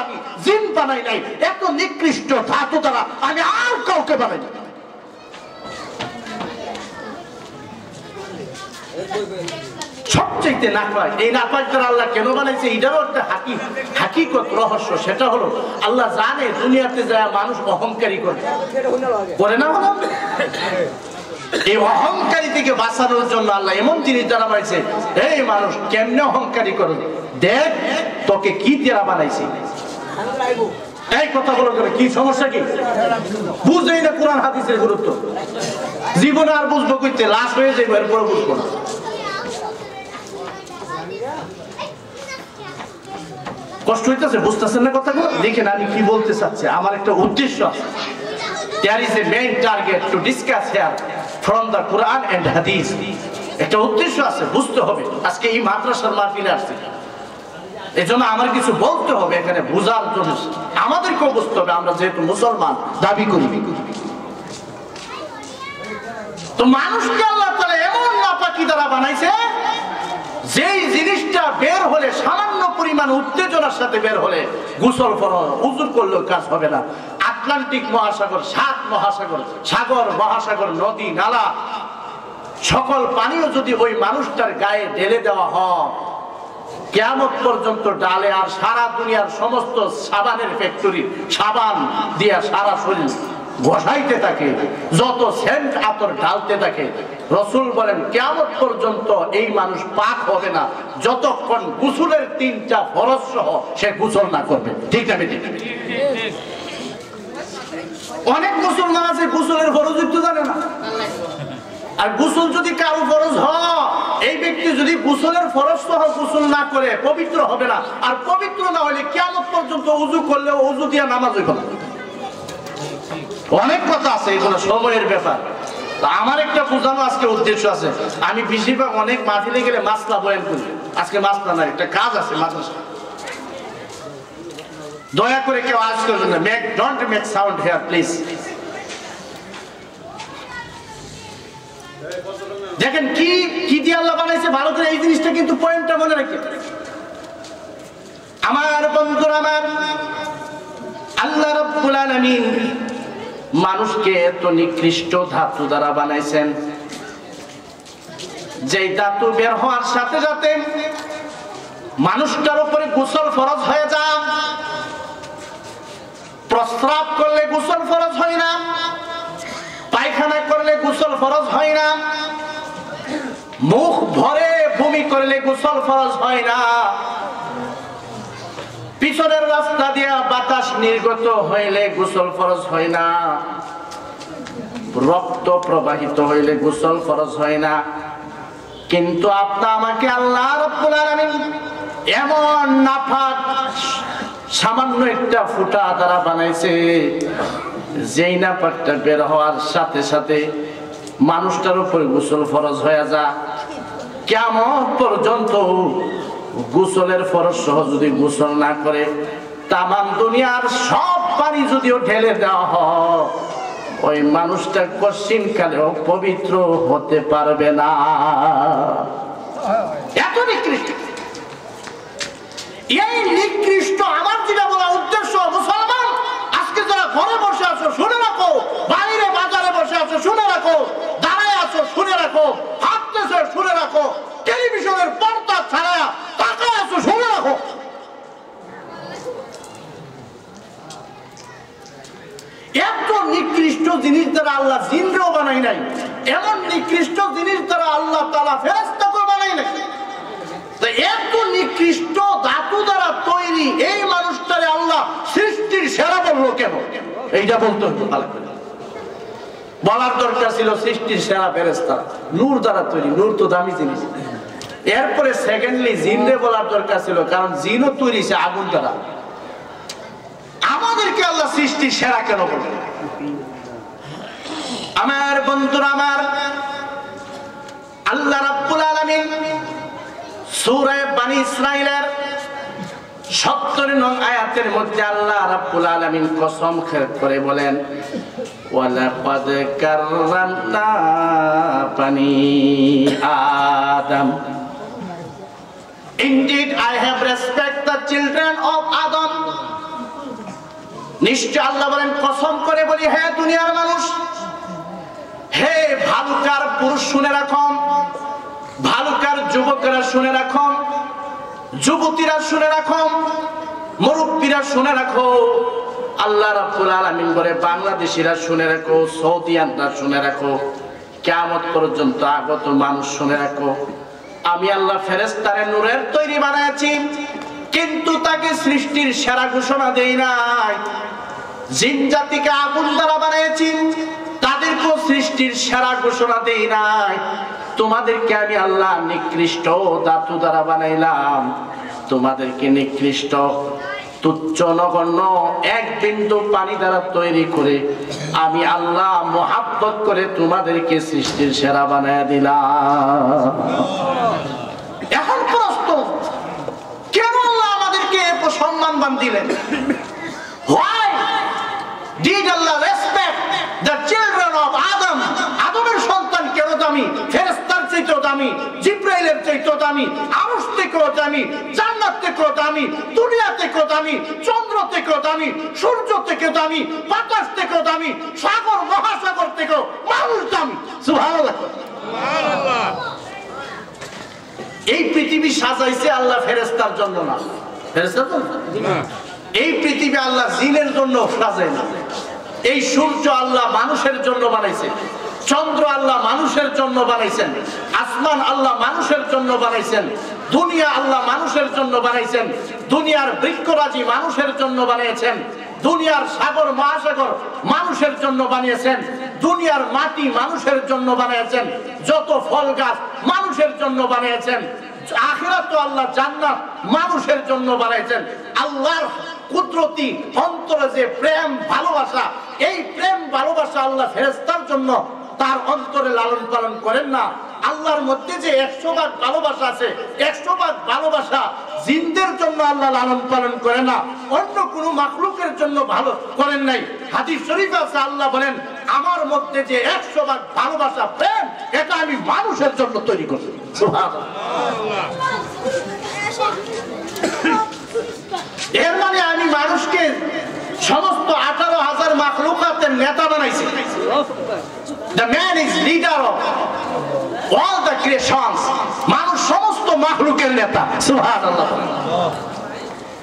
আমি জিন বানাই নাই, এত নিকৃষ্ট ধাতু দ্বারা আমি আর কাউকে বানাই নাই। সবচেয়ে নাপাক, এই নাপাক দ্বারা আল্লাহ কেন বানাইছে এটারও একটা হাকিকত রহস্য। সেটা হলো আল্লাহ জানে দুনিয়াতে যায় মানুষ অহংকারী করে না, এই অহংকারী থেকে বাঁচানোর জন্য আল্লাহ এমন জিনিস দ্বারা বানাইছে, এই মানুষ কেমনে অহংকারী করে, দেখ তোকে কি দ্বারা বানাইছে। এই কথাগুলো করে কি সমস্যা, কি বুঝেই না কোরআন হাদিসের গুরুত্ব, জীবনে আর বুঝবো কইতে লাশ হয়ে যাবে, এরপরে বুঝবো না। কষ্ট হইতেছে, বুঝতেছেন না কথাগুলো? দেখেন আমি কি বলতে চাচ্ছি, আমার একটা উদ্দেশ্য আছে। There is a main target to discuss here from the Quran and Hadith. একটা উদ্দেশ্য আছে, বুঝতে হবে। আজকে এই মাদ্রাসার মাহফিলে আসছে, এজন্য আমার কিছু বলতে হবে এখানে, বোঝার জন্য আমাদেরকেও বুঝতে হবে, আমরা যেহেতু মুসলমান দাবি করি। তো মানুষকে আল্লাহ তাআলা এমন নাপাকি দ্বারা বানাইছে, যেই জিনিসটা বের হলে সামান্য পরিমাণ উত্তেজনার সাথে বের হলে গোসল ফরজ, উযু করলেও কাজ হবে না। আটলান্টিক মহাসাগর, 7 মহাসাগর, সাগর মহাসাগর, নদী নালা, সকল পানিও যদি ওই মানুষটার গায়ে ঢেলে দেওয়া হয়, কিয়ামত পর্যন্ত ডালে, আর সারা দুনিয়ার সমস্ত সাবানের ফ্যাক্টরি সাবান দিয়া সারা শরীর ঘষাইতে থাকে, যত সেন্ট আতর ঢালতে থাকে, রাসূল বলেন কিয়ামত পর্যন্ত এই মানুষ পাক হবে না যতক্ষণ গোসলের 3টা ফরজ সহ সে গোসল না করবে। ঠিক না বেঠিক? অনেক মুসলমান আছে গোসলের ফরজ তো জানে না। আর গোসল যদি কারো ফরজ হয়, এই ব্যক্তি যদি গোসলের ফরজ সহ গোসল না করে পবিত্র হবে না, আর পবিত্র না হলে কিয়ামত পর্যন্ত উযু করলেও উযু দিয়ে নামাজ হইবে না। অনেক কথা আছে, এগুলো সময়ের ব্যাপার। আমার একটা বোঝানো আজকে উদ্দেশ্য আছে। আমি বেশিরভাগ অনেক মাহফিলে গেলে মাসলা বয়ান করি, আজকে মাসলা নাই, একটা কাজ আছে মাদ্রাসা। দয়া করে কেউ আওয়াজ করবেন না, don't make sound here please. দেখেন কি কি দিয়ে আল্লাহ বানাইছে, ভালো করে এই জিনিসটা কিন্তু পয়েন্টটা মনে রাখেন আমার বন্ধুরা। আমার আল্লাহ রাব্বুল আলামিন মানুষকে এত নিকৃষ্ট ধাতু দ্বারা বানাইছেন, যেই ধাতু বের হওয়ার সাথে সাথে মানুষটার উপরে গোসল ফরজ হয়ে যায়। প্রস্রাব করলে গোসল ফরজ হয় না, পায়খানা করলে গোসল ফরজ হয় না, মুখ ভরে বমি করলে গোসল ফরজ হয় না, পিছনের রাস্তা দিয়ে বাতাস নির্গত হইলে গোসল ফরজ হয় না, রক্ত প্রবাহিত হইলে গোসল ফরজ হয় না। কিন্তু আপনি আমাকে আল্লাহ রাব্বুল আলামিন এমন নাপাক সামান্য একটা ফুটা দ্বারা বানাইছে, যেই নাপাকটা বের হওয়ার সাথে সাথে মানুষটার উপরে গোসল ফরজ হয়ে যায়। কিয়ামত পর্যন্ত গোসলের ফরজ সহ যদি গোসল না করে, তামাম দুনিয়ার সব পানি যদিও ঢেলে দেওয়া হয়, ওই মানুষটা কশিন কালেও পবিত্র হতে পারবে না। এত নিকৃষ্ট, এই নিকৃষ্ট। আমার যেটা বলা উদ্দেশ্য, মুসলমান আজকে যারা ঘরে বসে আছো শুনে রাখো, বাইরে বাজারে বসে আছো শুনে রাখো, দাঁড়ায় আছো শুনে রাখো, হাঁটতেছো শুনে রাখো, টেলিভিশনের পর্দা ছাড়া তাকায় আছো শুনে রাখো, এত নিকৃষ্ট জিনিস দ্বারা আল্লাহ জিনকেও বানাই নাই, এমন নিকৃষ্ট জিনিস দ্বারা আল্লাহ তাআলা ফেরেশতাকেও বানাই নাই। তো এত নিকৃষ্ট ধাতু দ্বারা তৈরি এই মানুষটারে আল্লাহ সৃষ্টির সেরা বললো কেন? এইটা বলতে হতো ভালো করে, বলার দরকার ছিল সৃষ্টির সেরা ফেরেশতা, নূর দ্বারা তৈরি, নূর তো দামি জিনিস। এরপরে সেকেন্ডলি জিনরে বলার দরকার ছিল, কারণ জিনও তৈরি সে আগুন দ্বারা। আমাদেরকে আল্লাহ সৃষ্টির সেরা কেন বললেন? আমার বন্ধুরা, আমার আল্লাহ রাব্বুল আলামিন সূরা বনী ইসরাঈলের 70 নং আয়াতের মধ্যে আল্লাহ রাব্বুল আলামিন কসম করে বলেন, ওয়ালাকাদ কাররামনা বনী আদম, indeed I have respected the children of Adam, নিশ্চয় আল্লাহ বলেন, কসম করে বলি হে দুনিয়ার মানুষ, হে ভালুকার পুরুষ শুনে রাখো, ভালুকার যুবকেরা শুনে রাখো, যুবতীরা শুনে রাখো, মুরব্বীরা শুনে রাখো, আল্লাহ রাব্বুল আলামিন বলে বাংলাদেশিরা শুনে রাখো, সৌদিয়ানরা শুনে রাখো, কিয়ামত পর্যন্ত আগত মানুষ শুনে রাখো, আমি আল্লাহ ফেরেশতারে নূরের তৈরি বানাইছি, কিন্তু তাকে সৃষ্টির সেরা ঘোষণা দেই নাই। জিন জাতিকে আগুন দ্বারা বানিয়েছি, তাদেরকেও সৃষ্টির সেরা ঘোষণা দেই নাই। তোমাদেরকে আমি আল্লাহ নিকৃষ্ট ধাতু দ্বারা বানাইলাম, তোমাদেরকে নিকৃষ্ট তুচ্ছ নগণ্য এক বিন্দু পানি দ্বারা তৈরি করে আমি আল্লাহ মোহাব্বত করে তোমাদেরকে সৃষ্টির সেরা বানায় দিলাম। এখন প্রশ্ন, কেন আল্লাহ আমাদেরকে সম্মান দিলেন? Why did Allah respect the children of Adam? আদমের সন্তান কেন দামি? ফেরেশতার চাইতেও দামি, জিবরাইলের চাইতেও দামি, আরশ থেকেও দামি, জান্নাত থেকেও দামি, দুনিয়া থেকেও দামি, চন্দ্র থেকেও দামি, সূর্য থেকেও দামি, বাতাস থেকেও দামি, সাগর মহাসাগর থেকেও মানুষ দামি। সুবহানাল্লাহ, সুবহানাল্লাহ। এই পৃথিবী সাজাইছে আল্লাহ ফেরেশতার জন্য না, ফেরেশতার জন্য না। এই পৃথিবী আল্লাহ জিনের জন্য সাজায় না। এই সূর্য আল্লাহ মানুষের জন্য বানাইছে, চন্দ্র আল্লাহ মানুষের জন্য বানাইছেন, আসমান আল্লাহ মানুষের জন্য বানাইছেন, দুনিয়া আল্লাহ মানুষের জন্য বানাইছেন, দুনিয়ার বৃক্ষরাজি মানুষের জন্য বানিয়েছেন, দুনিয়ার সাগর মহাসাগর মানুষের জন্য বানিয়েছেন, দুনিয়ার মাটি মানুষের জন্য বানিয়েছেন, যত ফল গাছ মানুষের জন্য বানিয়েছেন, আখিরাত আল্লাহ জান্নাত মানুষের জন্য বানাইছেন। আল্লাহর কুদরতি অন্তরে যে প্রেম ভালোবাসা, এই প্রেম ভালোবাসা আল্লাহ ফেরেশতার জন্য তার অন্তরে লালন পালন করেন না। আল্লাহর মধ্যে যে 100 ভাগ ভালোবাসা আছে, 100 ভাগ ভালোবাসা জিনদের জন্য আল্লাহ লালন পালন করে না, অন্য কোনো মাখলুকের জন্য ভালো করেন নাই। হাদিস শরীফ আছে, আল্লাহ বলেন আমার মধ্যে যে 100 ভাগ ভালোবাসা প্রেম, এটা আমি মানুষের জন্য তৈরি করছি। সুবহানাল্লাহ। এর মানে আমি মানুষকে সমস্ত 18,000 মাখলুকাতের নেতা বানাইছি। The man is leader of all the creations. মানুষ সমস্ত মাখলুকের নেতা। সুবহানাল্লাহ।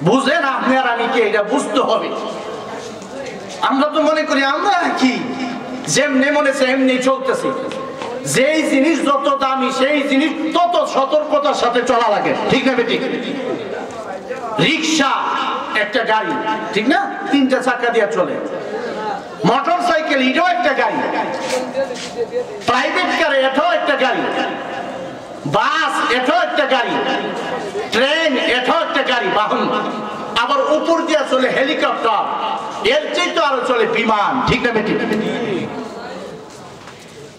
বুঝেন আপনি আর আমি কি, এটা বুঝতে হবে। আমরা তো মনে করি আমরা কি যেমনি মনে সেমনি চলতেছি। যেই জিনিস যত দামি সেই জিনিস তত সতর্কতার সাথে চলা লাগে, ঠিক না বেঠিক? রিক্সা একটা গাড়ি, ঠিক না? 3টা চাকা দিয়ে চলে। মোটর সাইকেল এটাও একটা গাড়ি, প্রাইভেট কার এটাও একটা গাড়ি, বাস এটাও একটা গাড়ি, ট্রেন এটাও একটা গাড়ি বাহন, আবার উপর দিয়ে চলে হেলিকপ্টার, এর চেয়ে তো আরো চলে বিমান, ঠিক না বেঠিক?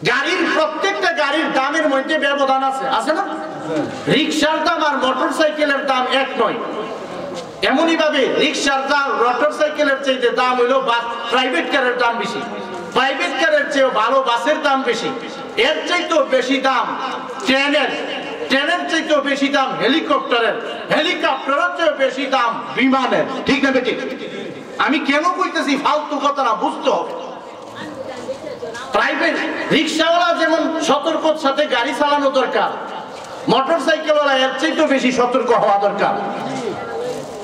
গাড়ির প্রত্যেকটা গাড়ির দামের মধ্যে ব্যবধান আছে, আছে না? রিক্সার দাম আর মোটর সাইকেলের দাম এক নয়। এমনই ভাবে রিক্সার দাম মোটর সাইকেলের চাইতে দাম হইলো প্রাইভেট কারের দাম বেশি, প্রাইভেট কারের চেয়ে ভালো বাসের দাম বেশি, এর চাইতেও বেশি দাম ট্রেনের, ট্রেনের চাইতেও বেশি দাম হেলিকপ্টারের, হেলিকপ্টারের চেয়ে বেশি দাম বিমানের, ঠিক না বেঠিক? আমি কেন কইতেছি ফালতু কথা না, বুঝতে হবে। প্রাইভেট রিক্সাওয়ালা যেমন সতর্কতার সাথে গাড়ি চালানো দরকার, মোটর সাইকেলওয়ালা এর চাইতেও বেশি সতর্ক হওয়া দরকার,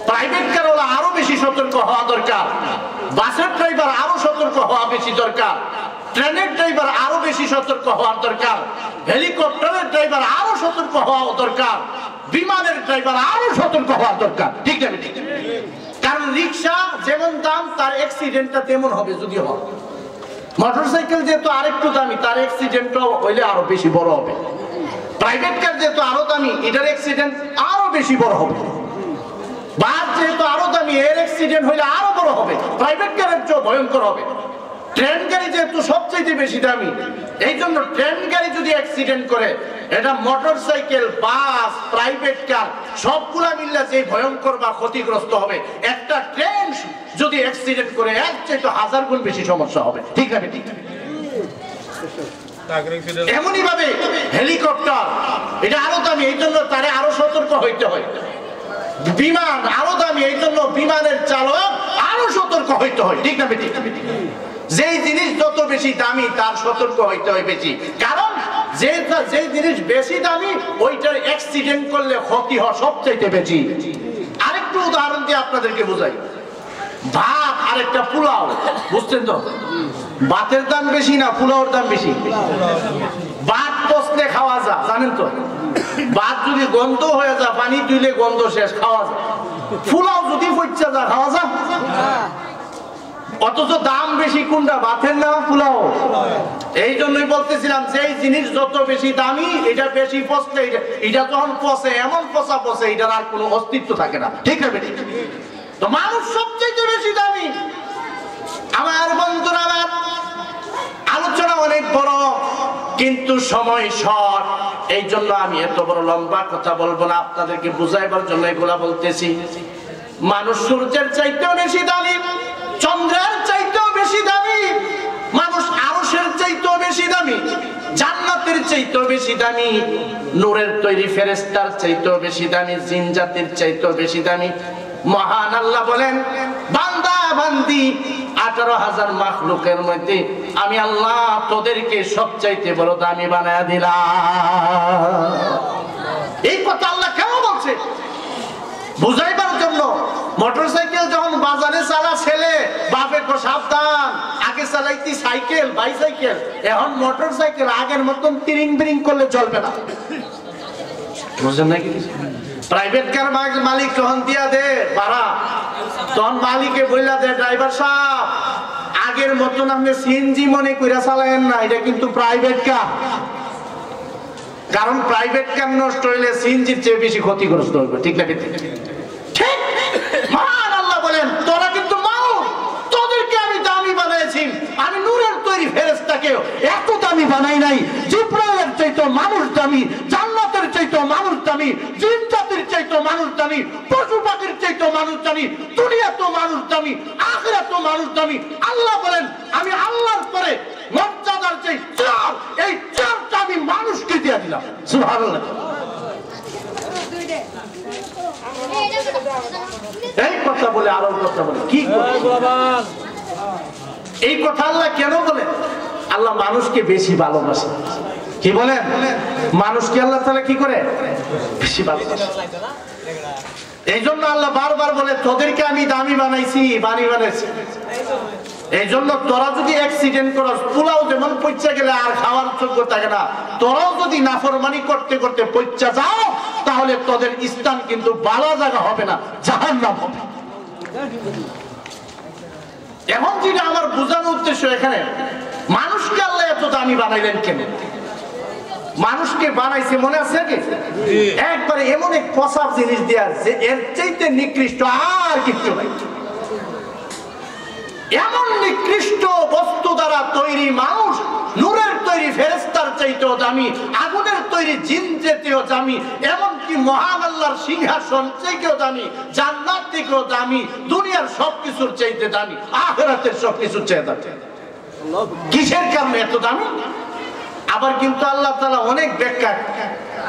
প্রাইভেট কারওয়ালা আরো বেশি সতর্ক হওয়া দরকার, বাসের ড্রাইভার আরো সতর্ক হওয়া বেশি দরকার, ট্রেনের ড্রাইভার আরো বেশি সতর্ক হওয়ার দরকার, হেলিকপ্টারের ড্রাইভার আরো সতর্ক হওয়া দরকার, বিমানের ড্রাইভার আরো সতর্ক হওয়া দরকার, ঠিক না? কারণ রিক্সা যেমন দাম তার অ্যাক্সিডেন্টটা তেমন হবে যদি হয়। মোটরসাইকেল যেহেতু আরেকটু দামি, তার অ্যাক্সিডেন্টও হইলে আরো বেশি বড় হবে। প্রাইভেট কার যেহেতু আরো দামি, এটার অ্যাক্সিডেন্ট আরো বেশি বড় হবে। বাস যেহেতু আরো দামি, এর অ্যাক্সিডেন্ট হইলে আরো বড় হবে, প্রাইভেট কারের চেয়ে ভয়ঙ্কর হবে। ট্রেন গাড়ি যেহেতু সবচেয়ে বেশি দামি, এই জন্য ট্রেন গাড়ি যদি অ্যাক্সিডেন্ট করে, এটা মোটরসাইকেল, বাস, প্রাইভেট কার সবগুলা মিললে যে ভয়ঙ্কর বা ক্ষতিগ্রস্ত হবে। একটা ট্রেন যদি অ্যাক্সিডেন্ট করে এর চেয়ে 1000 গুণ বেশি সমস্যা হবে, ঠিক আছে? ঠিক। এমনই ভাবে হেলিকপ্টার এটা আরো দামি, এই জন্য তারে আরো সতর্ক হইতে হয়। বিমান আরো দামি, এই জন্য বিমানের চালক আরো সতর্ক হইতে হয়, ঠিক না ঠিক? যেই জিনিস যত বেশি দামি তার সতর্ক হইতে হয় বেশি, কারণ যে জিনিস বেশি দামি ওইটার অ্যাক্সিডেন্ট করলে ক্ষতি হয় সবচাইতে বেশি। আরেকটু উদাহরণ দিয়ে আপনাদেরকে বোঝাই, ভাত আর একটা পোলাও, বুঝছেন তো? ভাতের দাম বেশি না পোলাওর দাম বেশি? ভাত পচলে খাওয়া যায়, জানেন তো? ভাত যদি গন্ধ হয়ে যায়, পানি তুইলে গন্ধ শেষ, খাওয়া যায়। পোলাও যদি পচা যায়, খাওয়া যায়? অথচ দাম বেশি কোনটা, ভাতের না পোলাও? এই জন্যই বলতেছিলাম যে জিনিস যত বেশি দামি এটা বেশি পচলে, এটা যখন পচে এমন পচা পচে এটার আর কোনো অস্তিত্ব থাকে না, ঠিক না? তো মানুষ সবচেয়ে বেশি দামি। আমার বন্ধুরা, আমার আলোচনা অনেক বড় কিন্তু সময় শর্ট, এই জন্য আমি এত বড় লম্বা কথা বলবো না, আপনাদেরকে বুঝাইবার জন্য এগুলা বলতেছি। মানুষ সূর্যের চাইতেও বেশি দামি, চন্দ্রের চাইতেও বেশি দামি, মানুষ আরশের চাইতেও বেশি দামি, জান্নাতের চাইতেও বেশি দামি, নূরের তৈরি ফেরেশতার চাইতেও বেশি দামি, জিন জাতির চাইতেও বেশি দামি। মহান আল্লাহ বলেন, বান্দা বান্দি 18,000 মাখলুকের মধ্যে আমি আল্লাহ তোদেরকে সবচাইতে বড় দামি বানায়া দিলাম। এই কথা আল্লাহ কেন বলছে? বুঝাইবার জন্য। মোটরসাইকেল যখন বাজারে চালা ছেলে, বাপের কো সাবধান, আগে চালাইতি সাইকেল বাইসাইকেল, এখন মোটরসাইকেল আগের মতন তিরিং বিরিং করলে চলবে না, বুঝলেন নাকি? প্রাইভেট কার মালিক যখন দিয়া দে ভাড়া, তখন মালিকে বইলা দে, ড্রাইভার সাহেব আগের মতন আপনি সিএনজি মনে কইরা চালায়েন না, এটা কিন্তু প্রাইভেট কার। কারণ প্রাইভেট কার নষ্ট হইলে সিএনজির চেয়ে বেশি ক্ষতিগ্রস্ত হবে, ঠিক না? ঠিক। মহান আল্লাহ বলেন, তোরা কিন্তু মানুষ, তোদেরকে আমি দামি বানাইছি। আমি নূরের তৈরি ফেরেশতাকে এত দামি বানাই নাই। জিবরাইলের চাইতে মানুষ দামি, জান্নাতের চাইতে মানুষ দামি, জিন জাতির চাইতে মানুষ দামি, পশু পাখির চাইতে মানুষ দামি, দুনিয়াতে মানুষ দামি, আখিরাতে মানুষ দামি। আল্লাহ বলেন, আমি আল্লাহর পরে মর্যাদার চাই চার, এই চারটা আমি মানুষকে দিয়ে দিলাম। সুবহানাল্লাহ। এই কথা বলে আরো কথা বলে কি এই কথা আল্লাহ কেন বলে? আল্লাহ মানুষকে বেশি ভালোবাসে। কি বলেন? মানুষকে আল্লাহ তাআলা কি করে? বেশি ভালোবাসে। এই জন্য আল্লাহ বারবার বলে, তোদেরকে আমি দামি বানাইছি, বানিয়েছি। এই জন্য তোরা যদি অ্যাক্সিডেন্ট করস, পোলাও যেমন পচা গেলে আর খাওয়ার যোগ্য থাকে না, তোরাও যদি নাফরমানি করতে করতে পচা যাও, তাহলে তোদের স্থান কিন্তু ভালো জায়গা হবে না, জাহান্নাম হবে। এখন যেটা আমার বোঝানোর উদ্দেশ্য, এখানে মানুষকে আল্লাহ এত দামি বানাইলেন কেন? মানুষকে বানাইছে মনে আছে কি? একবারে এমন এক পচা জিনিস দেয়া যে এর চাইতে নিকৃষ্ট আর কিছু নাই। এমন নিকৃষ্ট বস্তু দ্বারা তৈরি মানুষ নূরের তৈরি ফেরেশতার চাইতেও দামি, আগুনের তৈরি জিন চাইতেও দামি, এমনকি মহান আল্লাহর সিংহাসন চাইতেও দামি, জান্নাত থেকেও দামি, দুনিয়ার সবকিছুর চাইতে দামি, আখিরাতের সবকিছুর চাইতে দামি। কিসের কারণে এত দামি? আবার কিন্তু আল্লাহ তাআলা অনেক ব্যাখ্যা,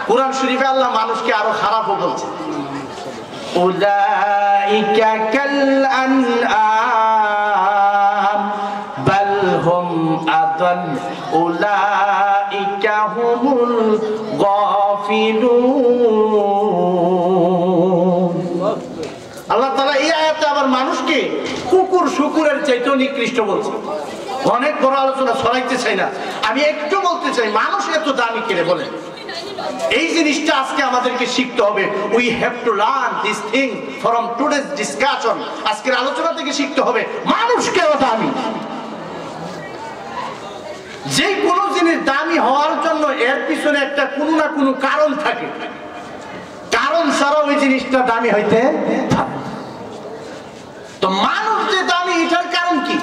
কুরআন শরীফে আল্লাহ মানুষকে আরো খারাপও বলছে। উলাইকা কাল আনআম বাল হুম আদাল উলাইকা হুমুল গাফিলুন। আল্লাহ তাআলা এই আয়াতে আবার মানুষকে কুকুর শুকুরের চাইতেও নিকৃষ্ট বলছে। অনেক বড় আলোচনা ছড়াইতে চাই না, আমি একটু বলতে চাই, মানুষ এত দামি কেন বলে? এই জিনিসটা আজকে আমাদেরকে শিখতে হবে। We have to learn this thing from today's discussion. আজকের আলোচনা থেকে শিখতে হবে মানুষ কেন দামি। যে কোনো জিনিস দামি হওয়ার জন্য এর পিছনে একটা কোনো না কোনো কারণ থাকে, কারণ ছাড়া ওই জিনিসটা দামি হইতে পারে। তো মানুষ যে দামি, এটার কারণ কি?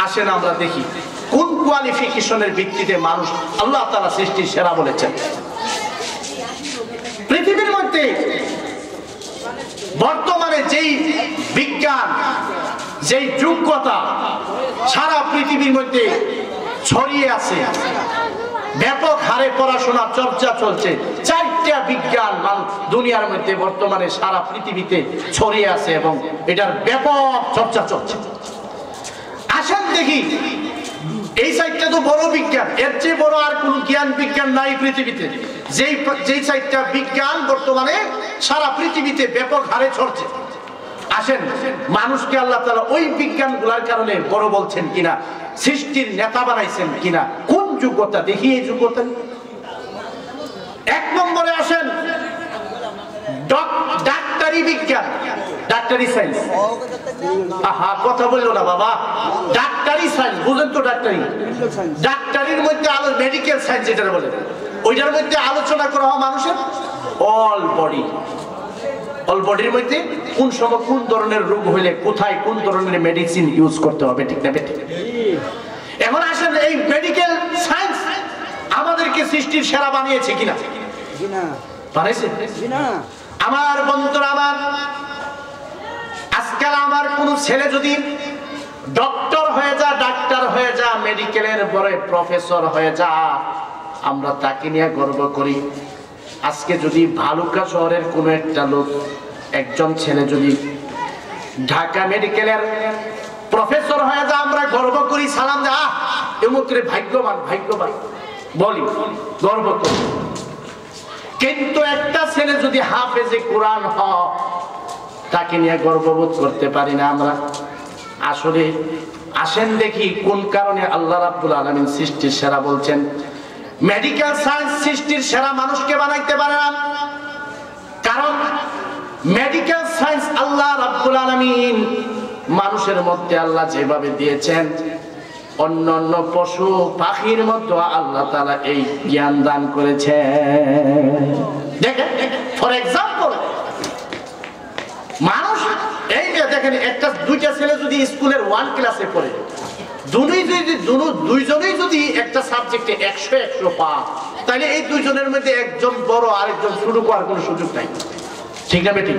আসেন আমরা দেখি কোন কোয়ালিফিকেশনের ভিত্তিতে মানুষ আল্লাহ তাআলা সৃষ্টির সেরা বলেছেন। পৃথিবীর মধ্যে বর্তমানে যেই বিজ্ঞান, যেই যোগ্যতা সারা পৃথিবীর মধ্যে ছড়িয়ে আছে, ব্যাপক হারে পড়াশোনা চর্চা চলছে। 4টা বিজ্ঞান দুনিয়ার মধ্যে বর্তমানে সারা পৃথিবীতে ছড়িয়ে আছে এবং এটার ব্যাপক চর্চা চলছে। আসেন দেখি, এই সাইডটা তো বড় বিজ্ঞান, এর চেয়ে বড় আর কোন জ্ঞান বিজ্ঞান নাই পৃথিবীতে। যেই সাইডটা বিজ্ঞান বর্তমানে সারা পৃথিবীতে ব্যাপক হারে ছড়ছে। আসেন, মানুষকে আল্লাহ তাআলা ওই বিজ্ঞান গুলার কারণে বড় বলছেন কিনা, সৃষ্টির নেতা বানাইছেন কিনা, কোন যোগ্যতা দেখি এই যোগ্যতা। 1 নম্বরে আসেন ডাক্তারি বিজ্ঞান, ডাক্তারি সায়েন্স। আহা, কথা বললো না বাবা, ডাক্তারি সায়েন্স বুঝেন তো? ডাক্তারির মধ্যে মেডিকেল সায়েন্স যেটা বলে, ওইটার মধ্যে আলোচনা করা হয় মানুষের অল বডির মধ্যে কোন সময় কোন ধরনের রোগ হইলে কোথায় কোন ধরনের মেডিসিন ইউজ করতে হবে, ঠিক না বেঠিক? এখন আসেন, এই মেডিকেল সায়েন্স আমাদেরকে সৃষ্টির সেরা বানিয়েছে কিনা? বানাইছে না। আমার বন্ধুরা, আমার আজকাল আমার কোন ছেলে যদি ডক্টর হয়ে যা, ডাক্তার হয়ে যা, মেডিকেলের পরে প্রফেসর হয়ে যা, আমরা তাকে নিয়ে গর্ব করি। আজকে যদি ভালুকা শহরের কোন একটা লোক, একজন ছেলে যদি ঢাকা মেডিকেলের প্রফেসর হয়ে যা, আমরা গর্ব করি, সালাম দে, আহ এমুকরে ভাগ্যবান ভাগ্যবান বলি, গর্ব করি। কিন্তু একটা ছেলে যদি হাফেজে কোরআন হয়, তাকে নিয়ে গর্ববোধ করতে পারি না আমরা। আসলে আসেন দেখি কোন কারণে আল্লাহ রাব্বুল আলামিন সৃষ্টির সেরা বলছেন। মেডিকেল সায়েন্স সৃষ্টির সেরা মানুষকে বানাইতে পারে না, কারণ মেডিকেল সায়েন্স আল্লাহ রাব্বুল আলামিন মানুষের মধ্যে আল্লাহ যেভাবে দিয়েছেন, অন্যান্য পশু পাখির মধ্যে আল্লাহ তাআলা এই জ্ঞান দান করেছে। দেখেন, ফর এক্সাম্পল, মানুষ এই যে দেখেন, দুইটা ছেলে যদি স্কুলের 1 ক্লাসে পড়ে, দুইজনেই যদি একটা সাবজেক্টে 100 পায়, তাহলে এই দুইজনের মধ্যে একজন বড় আরেকজন শুরু করার কোনো সুযোগ নাই, ঠিক না বেঠিক?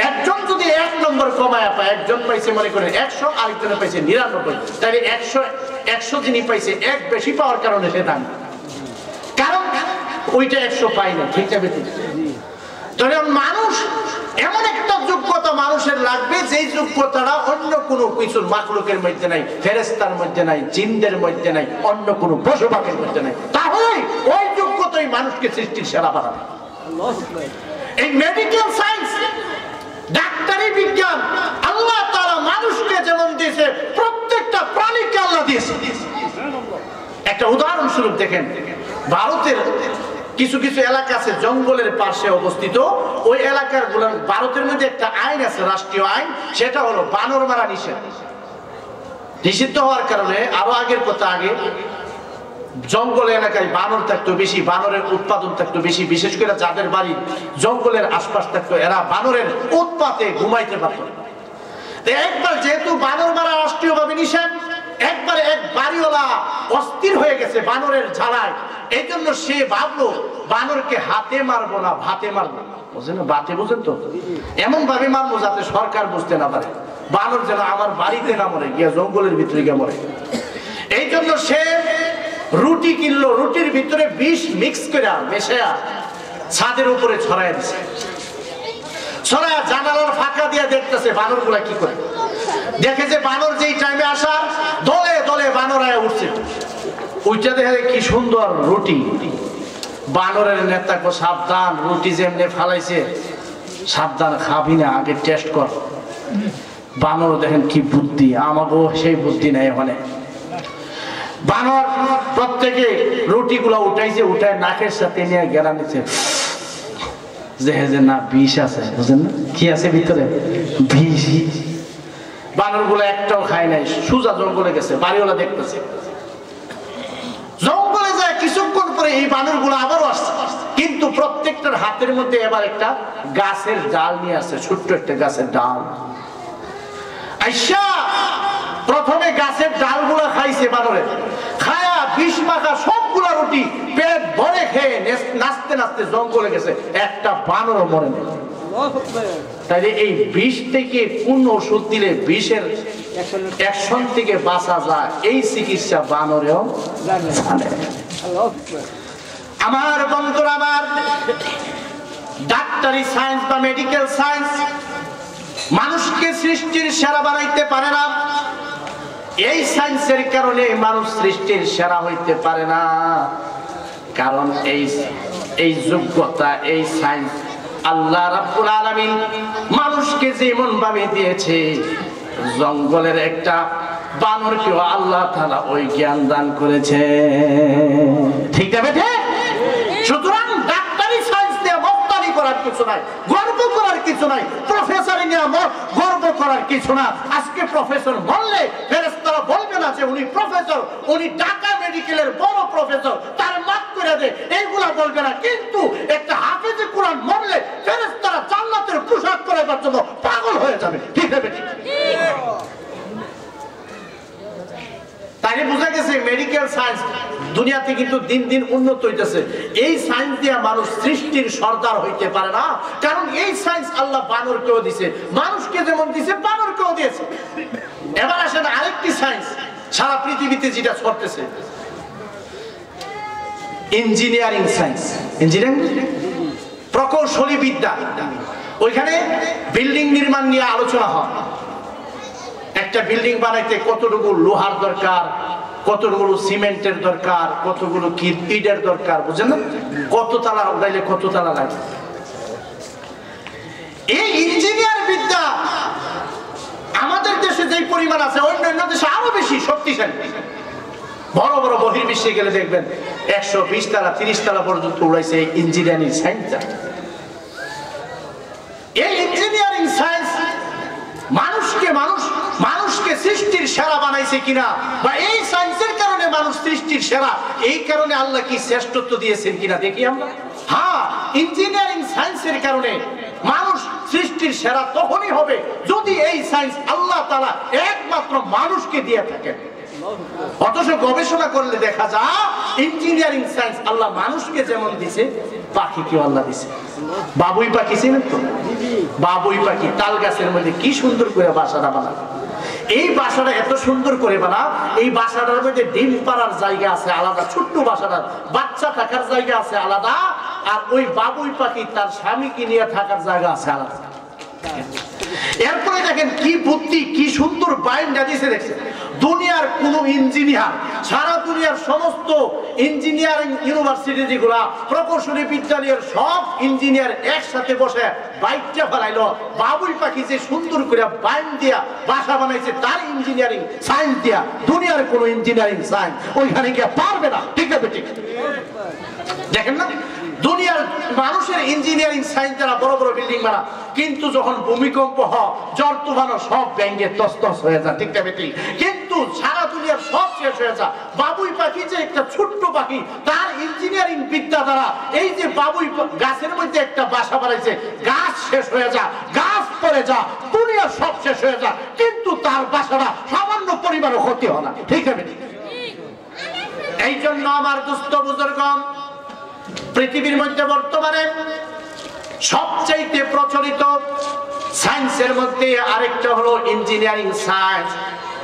একজন যদি 1 নম্বর কমায়া পায়, একজন পাইছে মনে করেন 100, আরেকজনে পাইছে 99, তাহলে 100 যিনি পাইছে 1 বেশি পাওয়ার কারণে সে দাম, কারণ ওইটা 100 পায় না, ঠিক না বেঠিক? তাহলে মানুষ এমন একটা যোগ্যতা মানুষের লাগবে, যেই যোগ্যতাটা অন্য কোনো কিছুর মাখলুকের মধ্যে নাই, ফেরেশতার মধ্যে নাই, জিনদের মধ্যে নাই, অন্য কোনো পশু পাখির মধ্যে নাই। তাহলে ওই যোগ্যতাই মানুষকে সৃষ্টির সেরা বানাবে। এই মেডিকেল সায়েন্স, ডাক্তারি বিজ্ঞান আল্লাহ তাআলা মানুষকে যেমন দিয়েছে, প্রত্যেকটা প্রাণীকে আল্লাহ দিয়েছে। একটা উদাহরণস্বরূপ দেখেন, ভারতের কিছু কিছু এলাকা আছে জঙ্গলের পাশে অবস্থিত, ওই এলাকার গুলো, ভারতের মধ্যে একটা আইন আছে, রাষ্ট্রীয় আইন, সেটা হলো বানর মারা নিষিদ্ধ হওয়ার কারণে, আরো আগের কথা, আগে জঙ্গল এলাকায় বানর থাকতো বেশি, বানরের উৎপাদন থাকতো বেশি, বিশেষ করে যাদের বাড়ি জঙ্গলের আশপাশ থাকতো, এরা বানরের উৎপাতে ঘুমাইতে পারত। একবার যেহেতু বানর মারা রাষ্ট্রীয় ভাবে নিষেধ, একবারে এক বাড়িওয়ালা অস্থির হয়ে গেছে বানরের ঝাড়ায়, এই জন্য সে ভাবলো বানরকে হাতে মারবো না, ভাতে মারবো। বুঝেন না? বাতে বুঝেন তো? এমন ভাবে মারবো যাতে সরকার বুঝতে না পারে, বানর যেন আমার বাড়িতে না মরে, গিয়া জঙ্গলের ভিতরে গিয়ে মরে। এই জন্য সে রুটি কিনলো, রুটির ভিতরে বিষ মিক্স করে মেশায়া ছাদের উপরে ছড়াই দিছে। ছড়ায়া জানালার ফাঁকা দিয়ে দেখতেছে বানর গুলা কি করে। দেখে যে বানর যেই টাইমে আসা, দলে দলে বানর আয়া উঠছে। ওইটা দেখে কি সুন্দর রুটি। বানরের নেতা কো সাবধান, রুটি যেমনি ফালাইছে সাবধান, খাবি না, আগে টেস্ট কর। বানর দেখেন কি বুদ্ধি, আমাকেও সেই বুদ্ধি নাই ওখানে। বানর প্রত্যেকে রুটি গুলা উঠাইছে, উঠায় নাকের সাথে নিয়ে গেলা নিচ্ছে, যে না বিষ আছে, বুঝেন না কি আছে ভিতরে, বিষ। বানর গুলা একটাও খায় নাই, সোজা জঙ্গলে গেছে। বাড়িওয়ালা দেখতেছে, জঙ্গলে যায় কিছুক্ষণ পরে এই বানর গুলো আবারও আসছে, কিন্তু প্রত্যেকটার হাতের মধ্যে এবার একটা গাছের ডাল নিয়ে আসছে, ছোট্ট একটা গাছের ডাল। আইসা প্রথমে গাছের ডালগুলা খাইছে বানরে, খায়া বিষ মাখা সবগুলা রুটি পেট ভরে খেয়ে নাচতে নাচতে জঙ্গলে গেছে, একটা বানরও মরে নেই। তাইলে এই বিষ থেকে কোন ওষুধ দিলে বিষের অ্যাকশন থেকে বাঁচা যায় এই চিকিৎসা বানরেও জানে। আমার বন্ধুরা, আমার ডাক্তারি সায়েন্স বা মেডিকেল সায়েন্স মানুষকে সৃষ্টির সেরা বানাইতে পারে না। এই সায়েন্সের কারণে মানুষ সৃষ্টির সেরা হইতে পারে না, কারণ এই যোগ্যতা, এই সায়েন্স আল্লাহ রাব্বুল আলামিন মানুষকে যেমন ভাবে দিয়েছে, জঙ্গলের একটা বানরকেও আল্লাহ তাআলা ওই জ্ঞান দান করেছে। ঠিক না বেঠে? সুতরাং ডাক্তারি সায়েন্স নিয়ে মক্তালি করার কিছু নাই, গর্ব করার কিছু নাই, প্রফেসর নিয়ে গর্ব করার কিছু না। আজকে প্রফেসর বললে ফেরেশতারা বলবে না যে উনি প্রফেসর, উনি ঢাকা মেডিকেলের বড় প্রফেসর, তার মাফ করে দে, এইগুলা বলবে না। কিন্তু একটা হাফেজে কোরআন মরলে ফেরেশতারা জান্নাতের পোশাক পরার জন্য পাগল হয়ে যাবে। ঠিক না বেঠে? তাই বোঝা গেছে মেডিকেল সায়েন্স দুনিয়াতে কিন্তু দিন দিন উন্নত হইতেছে। এই সায়েন্স দিয়ে মানুষ সৃষ্টির সর্দার হইতে পারে না, কারণ এই সায়েন্স আল্লাহ বানরকেও দিয়েছে, মানুষকে যেমন দিয়েছে বানরকেও দিয়েছে। এবার আসেন আরেকটি সায়েন্স সারা পৃথিবীতে যেটা চলতেছে, ইঞ্জিনিয়ারিং সায়েন্স। ইঞ্জিনিয়ারিং প্রকৌশলী বিদ্যা। ওইখানে বিল্ডিং নির্মাণ নিয়ে আলোচনা হয়। একটা বিল্ডিং বানাইতে কতটুকু লোহার দরকার, কতগুলো সিমেন্টের দরকার, কতগুলো ইটের দরকার, বুঝছেন না? কত তালা উঠাইলে কত তালা লাগে। এই ইঞ্জিনিয়ার বিদ্যা আমাদের দেশে যে পরিমাণ আছে অন্যান্য দেশে আরো বেশি শক্তিশালী। বড় বড় বহির্বিশ্বে গেলে দেখবেন 120 তালা 30 তালা পর্যন্ত উড়াইছে এই ইঞ্জিনিয়ারিং সায়েন্সটা। এই ইঞ্জিনিয়ারিং সায়েন্স মানুষকে সৃষ্টির সেরা বানাইছে কিনা, বা এই সায়েন্সের কারণে মানুষ সৃষ্টির সেরা, এই কারণে আল্লাহ কি শ্রেষ্ঠত্ব দিয়েছেন কিনা দেখি আমরা। হ্যাঁ, ইঞ্জিনিয়ারিং সায়েন্সের কারণে মানুষ সৃষ্টির সেরা তখনই হবে যদি এই সায়েন্স আল্লাহ তাআলা একমাত্র মানুষকে দিয়ে থাকেন। অথচ গবেষণা করলে দেখা যায় ইঞ্জিনিয়ারিং সায়েন্স আল্লাহ মানুষকে যেমন দিছে, পাখিকেও আল্লাহ দিছে। বাবুই পাখি চিনেন তো? বাবুই পাখি তাল গাছের মধ্যে কি সুন্দর করে বাসাটা বানাবে। এই বাসাটা এত সুন্দর করে বানা, এই বাসাটার মধ্যে ডিম পাড়ার জায়গা আছে আলাদা, ছোট্ট বাসাটার বাচ্চা থাকার জায়গা আছে আলাদা, আর ওই বাবুই পাখি তার স্বামীকে নিয়ে থাকার জায়গা আছে আলাদা। এরপরে দেখেন কি বুদ্ধি, কি সুন্দর বাইন্ডা দিয়েছে। দেখছেন দুনিয়ার কোন ইঞ্জিনিয়ার, সারা দুনিয়ার সমস্ত ইঞ্জিনিয়ারিং ইউনিভার্সিটি যেগুলা প্রকৌশলী বিদ্যালয়ের সব ইঞ্জিনিয়ার একসাথে বসে বাইকটা ফেলাইলো, বাবুই পাখি যে সুন্দর করে বাইন দিয়া বাসা বানাইছে তার ইঞ্জিনিয়ারিং সায়েন্স দিয়া দুনিয়ার কোন ইঞ্জিনিয়ারিং সায়েন্স ওইখানে গিয়ে পারবে না। ঠিক আছে? ঠিক দেখেন না, দুনিয়ার মানুষের ইঞ্জিনিয়ারিং সায়েন্স যারা বড় বড় বিল্ডিং বানা, কিন্তু যখন ভূমিকম্প হয়, ঝড় তুফানো সব ভেঙে তছনছ হয়ে যায়। ঠিক না বেটি? কিন্তু সারা দুনিয়ার সব শেষ হয়ে যায়। বাবুই পাখি যে একটা ছোট্ট পাখি, তার ইঞ্জিনিয়ারিং বিদ্যা দ্বারা এই যে বাবুই গাছের মধ্যে একটা বাসা বানাইছে, গাছ শেষ হয়ে যায়, গাছ পড়ে যায়, দুনিয়া সব শেষ হয়ে যায়, কিন্তু তার বাসাটা সামান্য পরিমাণও ক্ষতি হয় না। ঠিক আছে? এই জন্য আমার দুস্থ বুজুর্গণ, পৃথিবীর মধ্যে বর্তমানে সবচাইতে প্রচলিত সায়েন্সের মধ্যে আরেকটা হলো ইঞ্জিনিয়ারিং সায়েন্স।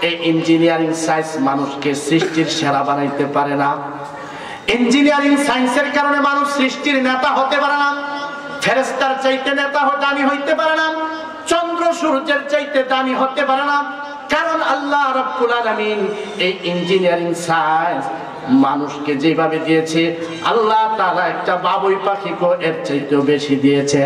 এই ইঞ্জিনিয়ারিং সায়েন্স মানুষকে সৃষ্টির সেরা বানাইতে পারে না। ইঞ্জিনিয়ারিং সায়েন্সের কারণে মানুষ সৃষ্টির নেতা হতে পারে না, ফেরেশতার চাইতে নেতা দামি হইতে পারে না, চন্দ্র সূর্যের চাইতে দামি হতে পারে না, কারণ আল্লাহ রাব্বুল আলামিন এই ইঞ্জিনিয়ারিং সায়েন্স মানুষকে যেভাবে দিয়েছে, আল্লাহ তাআলা একটা বাবুই পাখিকে এর চাইতেও বেশি দিয়েছে।